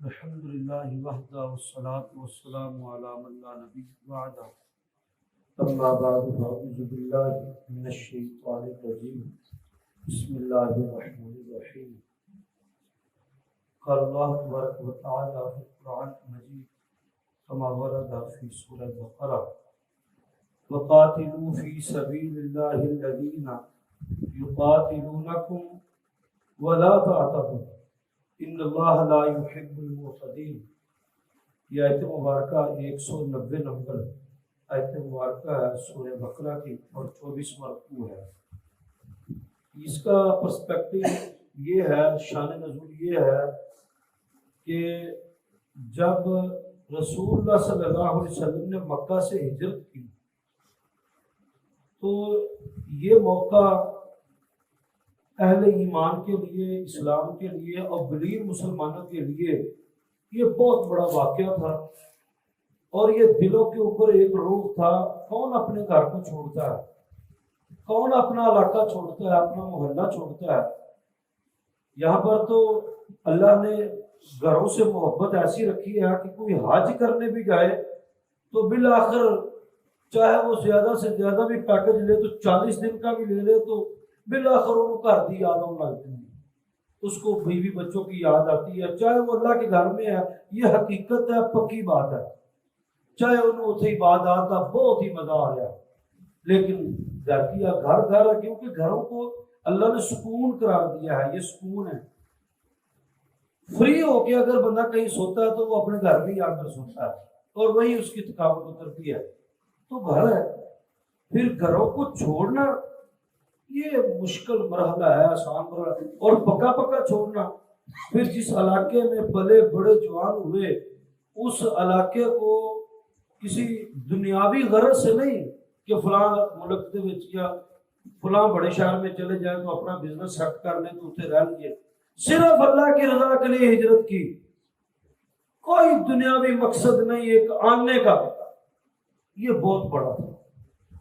الحمد للہ وحدہ والصلاة والسلام علی من لا نبی بعدہ اما بعد فاعوذ باللہ من الشیطان الرجیم بسم اللہ الرحمن الرحیم قال اللہ تبارک و تعالی فی القرآن المجید کما ورد فی سورۃ البقرہ وقاتلوا فی سبیل اللہ الذین یقاتلونکم ولا تعتدوا ان اللہ لا یحب المعتدین۔ یہ آیت مبارکہ 190 نمبر آیت مبارکہ ہے سورہ بقرہ کی اور 24واں رکوع ہے۔ اس کا پرسپیکٹو یہ ہے، شان نزول یہ ہے کہ جب رسول اللہ صلی اللہ علیہ وسلم نے مکہ سے ہجرت کی تو یہ موقع اہل ایمان کے لیے، اسلام کے لیے اور غیر مسلمانوں کے لیے یہ بہت بڑا واقعہ تھا، اور یہ دلوں کے اوپر ایک روح تھا۔ کون اپنے گھر کو چھوڑتا ہے؟ کون اپنا علاقہ چھوڑتا ہے؟ اپنا محلہ چھوڑتا ہے؟ یہاں پر تو اللہ نے گھروں سے محبت ایسی رکھی ہے کہ کوئی حج کرنے بھی جائے تو بالآخر چاہے وہ زیادہ سے زیادہ بھی پیکج لے تو 40 دن کا بھی لے لے تو بالآخر وہ گھر کی یاد آنے لگتی ہے، اس کو بیوی بچوں کی یاد آتی ہے، چاہے وہ اللہ کے گھر میں ہے۔ یہ حقیقت ہے، پکی بات ہے، چاہے انہوں اتھی بات آتا بہت ہی مزہ آ گیا، لیکن گھر کی گھر گھر ہے، کیونکہ گھروں کو اللہ نے سکون قرار دیا ہے۔ یہ سکون ہے، فری ہو کے اگر بندہ کہیں سوتا ہے تو وہ اپنے گھر میں ہی آ کر سوتا ہے اور وہی اس کی تھکاوٹ اترتی ہے، تو گھر ہے۔ پھر گھروں کو چھوڑنا یہ مشکل مرحلہ ہے، آسان مرحلہ، اور پکا پکا چھوڑنا۔ پھر جس علاقے میں پلے بڑے جوان ہوئے اس علاقے کو کسی دنیاوی غرض سے نہیں کہ فلاں ملک دے وچ یا فلاں بڑے شہر میں چلے جائیں تو اپنا بزنس سیٹ کر لیں تو اتنے رہ لیے، صرف اللہ کی رضا کے لیے ہجرت کی، کوئی دنیاوی مقصد نہیں، ایک آنے کا۔ یہ بہت بڑا تھا،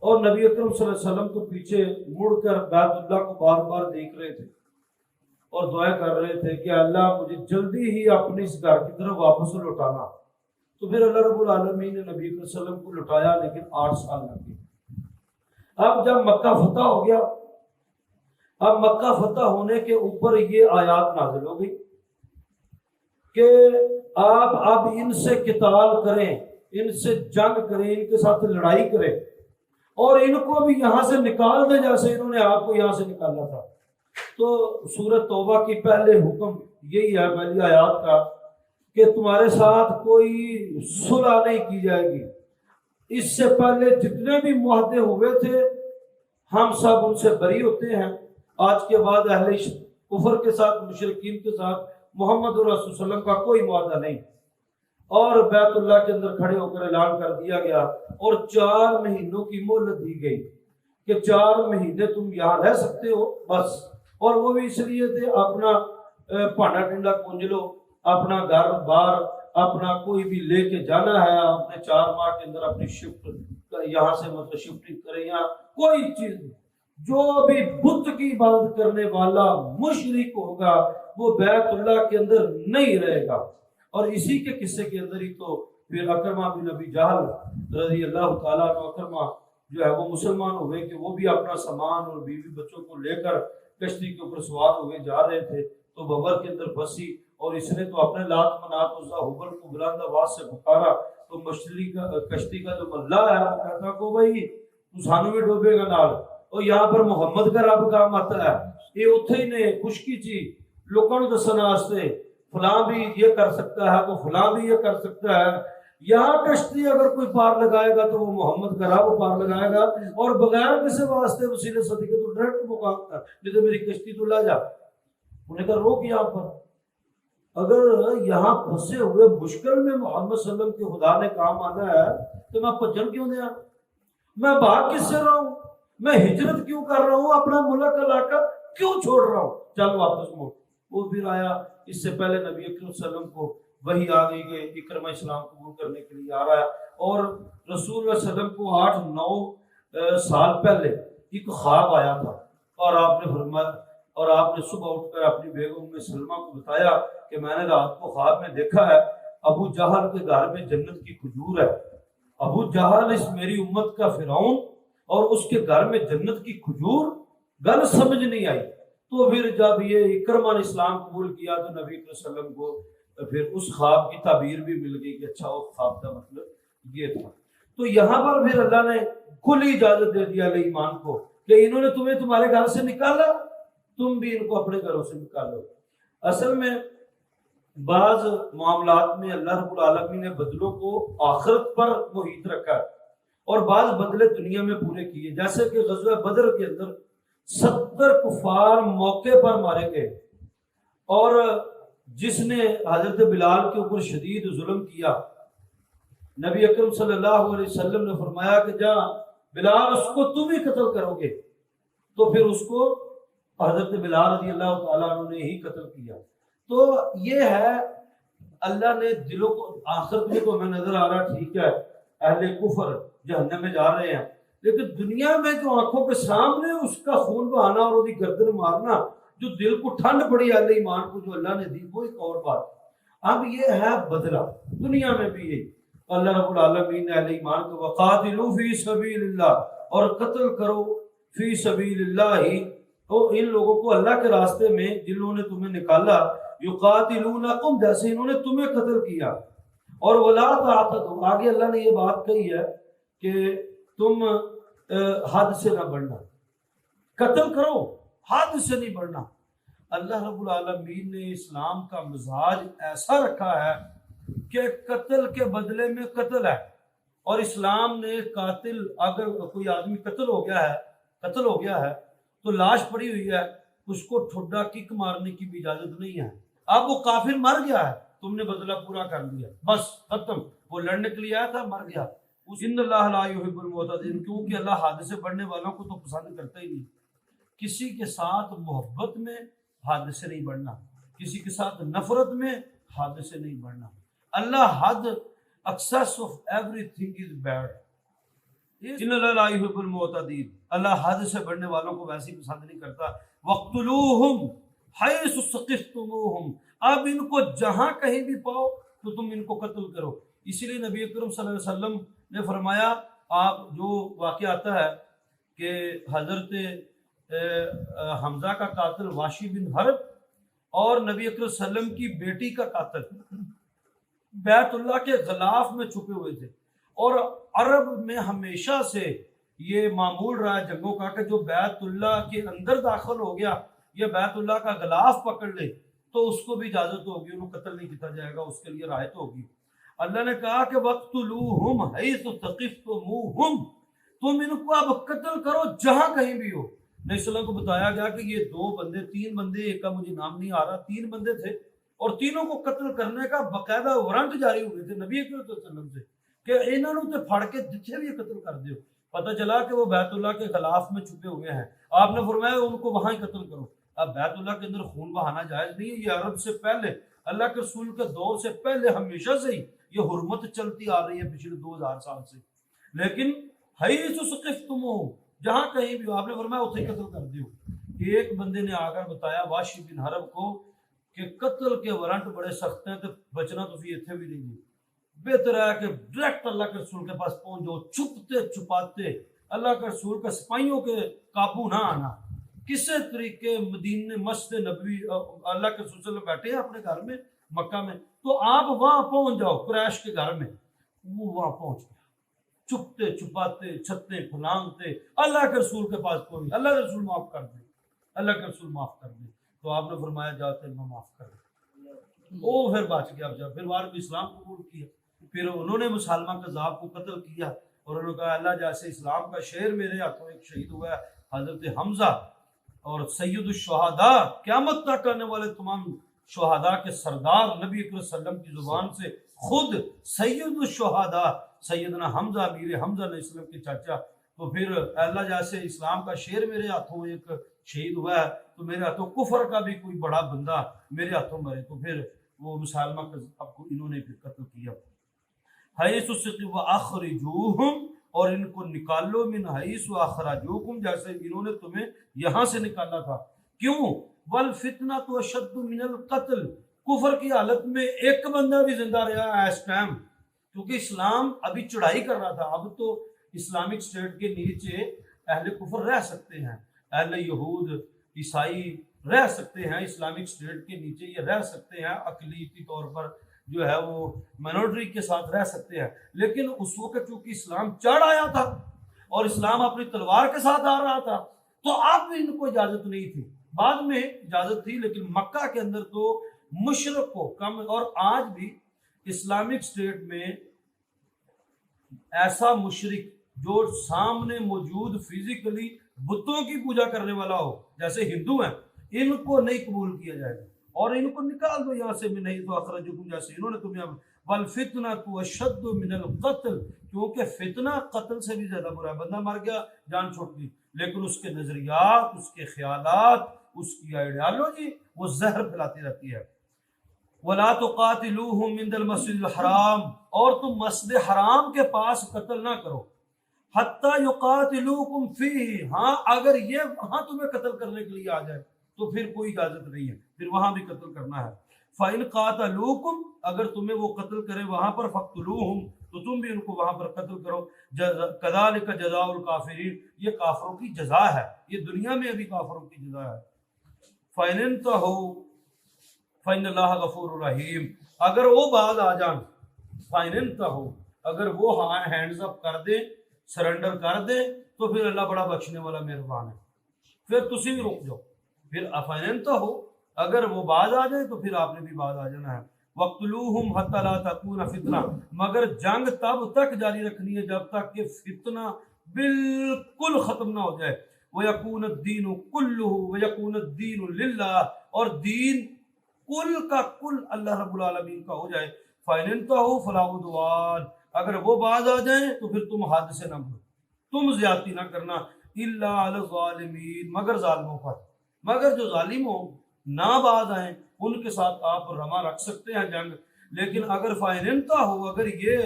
اور نبی اکرم صلی اللہ علیہ وسلم کو پیچھے مڑ کر بیت اللہ کو بار بار دیکھ رہے تھے اور دعائیں کر رہے تھے کہ اللہ مجھے جلدی ہی اپنے اس گھر کی طرف واپس لوٹانا۔ تو پھر اللہ رب العالمین نے نبی اکرم صلی اللہ علیہ وسلم کو لوٹایا، لیکن 8 سال لگ گئے۔ اب جب مکہ فتح ہو گیا، اب مکہ فتح ہونے کے اوپر یہ آیات نازل ہو گئی کہ آپ اب ان سے قتال کریں، ان سے جنگ کریں، ان کے ساتھ لڑائی کریں، اور ان کو بھی یہاں سے نکال دیں جیسے انہوں نے آپ کو یہاں سے نکالا تھا۔ تو سورۃ توبہ کی پہلے حکم یہی ہے، پہلی آیات کا، کہ تمہارے ساتھ کوئی صلح نہیں کی جائے گی۔ اس سے پہلے جتنے بھی معاہدے ہوئے تھے ہم سب ان سے بری ہوتے ہیں۔ آج کے بعد اہل کفر کے ساتھ، مشرکین کے ساتھ محمد رسول اللہ صلی اللہ علیہ وسلم کا کوئی معاہدہ نہیں، اور بیت اللہ کے اندر کھڑے ہو کر اعلان کر دیا گیا، اور 4 مہینوں کی مہلت دی گئی کہ 4 مہینے تم یہاں رہ سکتے ہو بس، اور وہ بھی اس لیے تھے اپنا پانڈا ٹنڈا کنج لو، اپنا گھر بار اپنا کوئی بھی لے کے جانا ہے، اپنے 4 ماہ کے اندر اپنی شفٹ یہاں سے مطلب شفٹنگ کرے، یہاں کوئی چیز، جو بھی بت کی عبادت کرنے والا مشرک ہوگا وہ بیت اللہ کے اندر نہیں رہے گا۔ اور اسی کے قصے کے اندر ہی تو پھر اکرمہ بن ابی جہل رضی اللہ تعالیٰ عنہ، اکرمہ جو ہے وہ مسلمان ہوئے کہ وہ بھی اپنا سامان اور بیوی بچوں کو لے کر کشتی کے اوپر سوار ہوئے جا رہے تھے، تو ببر کے اندر پھنسی، اور اس نے تو اپنے لات منات عزا حبل کو بلند آواز سے پکارا، تو کشتی کا جو ملا ہے وہ کہتا کو بھائی تو سانو بھی ڈوبے گا نال، اور یہاں پر محمد کا رب کام آتا ہے، یہ اتھے ہی نے خشکی چی لوگوں کو دسنا واسطے فلاں بھی یہ کر سکتا ہے تو فلاں بھی یہ کر سکتا ہے۔ یہاں کشتی اگر کوئی پار لگائے گا تو وہ محمد کا رب پار لگائے گا، اور بغیر کسی واسطے وسیلے صدقے تو ڈائریکٹ مقام کر، نہیں تو میری کشتی تو لے جا۔ انہیں کہا روک یہاں پر، اگر یہاں پھنسے ہوئے مشکل میں محمد صلی اللہ علیہ وسلم کے خدا نے کام آنا ہے تو میں پجن کیوں دیا؟ میں بھاگ کس سے رہا ہوں؟ میں ہجرت کیوں کر رہا ہوں؟ اپنا ملک علاقہ کیوں چھوڑ رہا ہوں؟ چل واپس مڑ۔ وہ پھر آیا، اس سے پہلے نبی اکرم صلی اللہ علیہ وسلم کو وہی آ گئی کہ اکرمہ اسلام قبول کرنے کے لیے آ رہا ہے، اور رسول اللہ صلی اللہ علیہ وسلم کو 8-9 سال پہلے ایک خواب آیا تھا، اور آپ نے فرمایا اور آپ نے صبح اٹھ کر اپنی بیگم ام سلمہ کو بتایا کہ میں نے رات کو خواب میں دیکھا ہے ابو جہل کے گھر میں جنت کی کھجور ہے. ابو جہل اس میری امت کا فرعون اور اس کے گھر میں جنت کی کھجور. گل سمجھ نہیں آئی. تو پھر جب یہ اکرمہ نے اسلام قبول کیا تو نبی صلی اللہ علیہ وسلم کو پھر اس خواب کی تعبیر بھی مل گئی کہ اچھا وہ خواب کا مطلب یہ تھا. تو یہاں پر پھر اللہ نے کھلی اجازت دے دیا علیہ ایمان کو کہ انہوں نے تمہیں تمہارے گھر سے نکالا, تم بھی ان کو اپنے گھروں سے نکالو. اصل میں بعض معاملات میں اللہ رب العالمین نے بدلوں کو آخرت پر محیط رکھا اور بعض بدلے دنیا میں پورے کیے. جیسے کہ غزوہ بدر کے اندر 70 کفار موقع پر مارے گئے اور جس نے حضرت بلال کے اوپر شدید ظلم کیا, نبی اکرم صلی اللہ علیہ وسلم نے فرمایا کہ جا بلال اس کو تم ہی قتل کرو گے. تو پھر اس کو حضرت بلال رضی اللہ تعالیٰ عنہ نے ہی قتل کیا. تو یہ ہے اللہ نے دلوں کو آخرت میں تو ہمیں نظر آ رہا ٹھیک ہے اہل کفر جہنم میں جا رہے ہیں, لیکن دنیا میں جو آنکھوں کے سامنے اس کا خون بہانا اور اس کی گردن مارنا, جو دل کو ٹھنڈ پڑی اہل ایمان کو جو اللہ نے دی, وہ ایک اور بات. اب یہ ہے بدلہ دنیا میں بھی یہی. اللہ رب العالمین نے اہل ایمان کو وقاتلوا فی سبیل اللہ, اور قتل کرو فی سبیل اللہ, تو ان لوگوں کو اللہ کے راستے میں جنہوں نے تمہیں نکالا, یقاتلونکم جیسے انہوں نے تمہیں قتل کیا. اور ولا تعتدوا, آگے اللہ نے یہ بات کہی ہے کہ تم حد سے نہ بڑھنا, قتل کرو حد سے نہیں بڑھنا. اللہ رب العالمین نے اسلام کا مزاج ایسا رکھا ہے کہ قتل کے بدلے میں قتل ہے, اور اسلام نے قاتل اگر کوئی آدمی قتل ہو گیا ہے تو لاش پڑی ہوئی ہے, اس کو ٹھڈا کک مارنے کی بھی اجازت نہیں ہے. اب وہ کافر مر گیا ہے, تم نے بدلہ پورا کر دیا, بس ختم. وہ لڑنے کے لیے آیا تھا, مر گیا. ان اللہ لا یحب المعتدین, کیونکہ اللہ حد سے بڑھنے والوں کو تو پسند کرتا ہی نہیں. کسی کے ساتھ محبت میں حد سے نہیں بڑھنا, کسی کے ساتھ نفرت میں حد سے نہیں بڑھنا. اللہ حد excess of everything is bad. ان اللہ لا یحب المعتدین, اللہ حد سے بڑھنے والوں کو ویسے ہی پسند نہیں کرتا. وقتلوہم حیث ثقفتموہم, اب ان کو جہاں کہیں بھی پاؤ تو تم ان کو قتل کرو. اسی لیے نبی اکرم صلی اللہ علیہ وسلم نے فرمایا, آپ جو واقعہ آتا ہے کہ حضرت حمزہ کا قاتل واشی بن حرب اور نبی اکرم صلی اللہ علیہ وسلم کی بیٹی کا قاتل بیت اللہ کے غلاف میں چھپے ہوئے تھے. اور عرب میں ہمیشہ سے یہ معمول رہا ہے جنگوں کا کہ جو بیت اللہ کے اندر داخل ہو گیا یا بیت اللہ کا غلاف پکڑ لے تو اس کو بھی اجازت ہوگی, انہوں قتل نہیں کیا جائے گا, اس کے لیے رعایت ہوگی. اللہ نے کہا کہ وقتلوہم حیث ثقفتموہم, تم ان کو اب قتل کرو جہاں کہیں بھی ہو. نبی صلی اللہ علیہ وسلم کو بتایا گیا کہ یہ 3 بندے, ایک کا مجھے نام نہیں آ رہا, 3 بندے تھے اور تینوں کو قتل کرنے کا باقاعدہ وارنٹ جاری ہوئے تھے نبی اکرم صلی اللہ علیہ وسلم سے کہ انہوں نے پھاڑ کے جتنے بھی قتل کر دیو. پتہ چلا کہ وہ بیت اللہ کے خلاف میں چھپے ہوئے ہیں. آپ نے فرمایا ان کو وہاں ہی قتل کرو. اب بیت اللہ کے اندر خون بہانا جائز نہیں ہے, یہ عرب سے پہلے اللہ کے رسول کے دور سے پہلے ہمیشہ سے ہی یہ حرمت چلتی آ رہی ہے پچھلے 2000 سال سے. لیکن حیث ثقفتموہم, جہاں کہیں بھی ہو, آپ نے فرمایا اتنے قتل کر دیو. ایک بندے نے آ کر بتایا واشی بن حرب کو کہ قتل کے وارنٹ بڑے سخت ہیں تو بچنا تو بھی اتنے بھی نہیں ہے, بہتر ہے کہ ڈائریکٹ اللہ کے رسول کے پاس پہنچ جاؤ, چھپتے چھپاتے اللہ کے رسول کے سپاہیوں کے قابو نہ آنا. کسی طریقے مدینے مسجد نبوی اللہ کے رسول صلی اللہ علیہ وسلم بیٹھے ہیں اپنے گھر میں مکہ میں, تو آپ وہاں پہنچ جاؤ قریش کے گھر میں. وہ وہاں پہنچ گیا, چھپتے چھپاتے چھتے پھلانگتے اللہ کے رسول کے پاس پہنچ, اللہ کے رسول معاف کر دے, اللہ کے رسول معاف کر دے. تو آپ نے فرمایا جاتے میں معاف کر دیں. وہ پھر بچ گیا, جب پھر وار اسلام قبول کیا, پھر انہوں نے مسلمہ کذاب کو قتل کیا اور انہوں نے کہا اللہ جیسے اسلام کا شعر میرے ہاتھوں ایک شہید ہوا ہے حضرت حمزہ, اور سید الشہداء قیامت تک آنے والے تمام شہداء کے سردار نبی اکرم صلی اللہ علیہ وسلم کی زبان سے خود سید الشہداء سیدنا حمزہ امیر حمزہ علیہ السلام کے چاچا, تو پھر اللہ جیسے اسلام کا شعر میرے ہاتھوں ایک شہید ہوا ہے تو میرے ہاتھوں کفر کا بھی کوئی بڑا بندہ میرے ہاتھوں مرے. تو پھر وہ مسلمہ کذاب کو انہوں نے پھر قتل کیا. حیث واخرجوہم, اور ان کو نکالو من حیث اخرجوکم, جیسے انہوں نے تمہیں یہاں سے نکالا تھا. کیوں؟ والفتنہ تو اشد من القتل، کفر کی حالت میں ایک بندہ بھی زندہ رہا ہے اس ٹائم، کیونکہ اسلام ابھی چڑھائی کر رہا تھا. اب تو اسلامک اسٹیٹ کے نیچے اہل کفر رہ سکتے ہیں، اہل یہود عیسائی رہ سکتے ہیں، اسلامک اسٹیٹ کے نیچے یہ رہ سکتے ہیں، اقلیتی طور پر جو ہے وہ مائنورٹی کے ساتھ رہ سکتے ہیں. لیکن اس وقت چونکہ اسلام چڑھ آیا تھا اور اسلام اپنی تلوار کے ساتھ آ رہا تھا، تو اب بھی ان کو اجازت نہیں تھی. بعد میں اجازت تھی، لیکن مکہ کے اندر تو مشرک کو کم. اور آج بھی اسلامک اسٹیٹ میں ایسا مشرک جو سامنے موجود فزیکلی بتوں کی پوجا کرنے والا ہو، جیسے ہندو ہیں، ان کو نہیں قبول کیا جائے گا اور ان کو نکال دو یہاں سے. میں نہیں تو اخرجکم، جیسے انہوں نے تمہیں. والفتنہ تو اشد من القتل، کیونکہ فتنہ قتل سے بھی زیادہ برا ہے. بندہ مر گیا، جان چھوٹ گئی، لیکن اس کے نظریات، اس کے خیالات، اس کی آئیڈیالوجی وہ زہر پھیلاتی رہتی ہے. وَلَا تُقَاتِلُوهُمْ عِنْدَ الْمَسْجِدِ الْحَرَامِ، اور تم مسجد حرام کے پاس قتل نہ کرو. حَتَّى يُقَاتِلُوكُمْ فِيهِ، ہاں اگر یہ وہاں تمہیں قتل کرنے کے لیے آ جائے تو پھر کوئی اجازت نہیں ہے، پھر وہاں بھی قتل کرنا ہے. فَإِنْ قَاتَلُوكُمْ، اگر تمہیں وہ قتل کرے وہاں پر، فَاقْتُلُوهُمْ، تو تم بھی ان کو وہاں پر قتل کرو. كَذَلِكَ جَزَاءُ الْكَافِرِينَ، یہ کافروں کی جزا ہے، یہ دنیا میں ابھی کافروں کی جزا ہے. فَإِنِ انْتَهُوا فَإِنَّ اللَّهَ غَفُورٌ رَحِيمٌ، اگر وہ باز آ جان، فَإِنِ انْتَهُوا، اگر وہ ہینڈز اپ کر دیں، سرنڈر کر دیں، تو پھر اللہ بڑا بخشنے والا مہربان ہے. پھر تسی بھی رک جاؤ. پھر فَإِنِ انْتَهُوا، اگر وہ باز آ جائیں تو پھر آپ نے بھی باز آ جانا ہے. وَاقْتُلُوهُمْ حَتَّى لَا تَكُونَ فِتْنَةٌ، مگر جنگ تب تک جاری رکھنی ہے جب تک کہ فتنہ بالکل ختم نہ ہو جائے. وَيَكُونَ الدِّينُ كُلُّهُ وَيَكُونَ الدِّينُ لِلَّهِ، اور دین کل کا کل اللہ رب العالمین کا ہو جائے. فَإِنِ انْتَهُوا فَلَا عُدْوَانَ، اگر وہ باز آ جائیں تو پھر تم حد سے نہ بڑھو، تم زیادتی نہ کرنا. إِلَّا عَلَى الظَّالِمِينَ، مگر ظالموں پر، مگر جو ظالم ہو نہ باز آئیں ان کے ساتھ آپ رما رکھ سکتے ہیں جنگ. لیکن اگر فَإِنِ انْتَهُوا، اگر یہ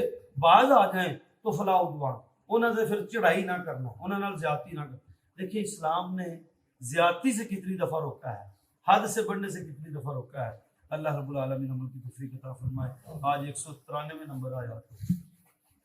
باز آ جائیں تو فَلَا عُدْوَانَ، انہوں سے پھر چڑھائی نہ کرنا، انہوں نے زیادتی نہ کرنا. دیکھیے اسلام نے زیادتی سے کتنی دفعہ روکا ہے، حد سے بڑھنے سے کتنی دفعہ روکا ہے. اللہ رب العالمین عمل کی توفیق عطا فرمائے. آج 193 نمبر آیات ہے.